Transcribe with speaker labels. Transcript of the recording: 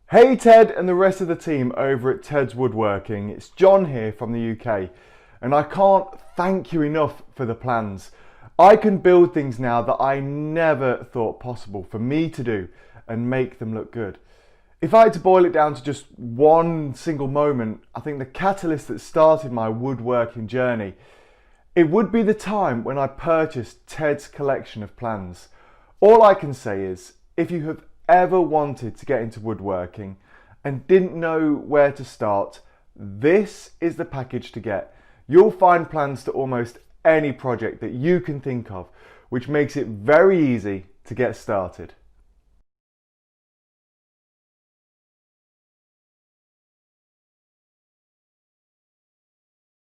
Speaker 1: Hey Ted and the rest of the team over at Ted's Woodworking. It's John here from the UK, and I can't thank you enough for the plans. I can build things now that I never thought possible for me to do and make them look good. If I had to boil it down to just one single moment, I think the catalyst that started my woodworking journey, it would be the time when I purchased Ted's collection of plans. All I can say is, if you have ever wanted to get into woodworking and didn't know where to start, this is the package to get. You'll find plans to almost any project that you can think of, which makes it very easy to get started.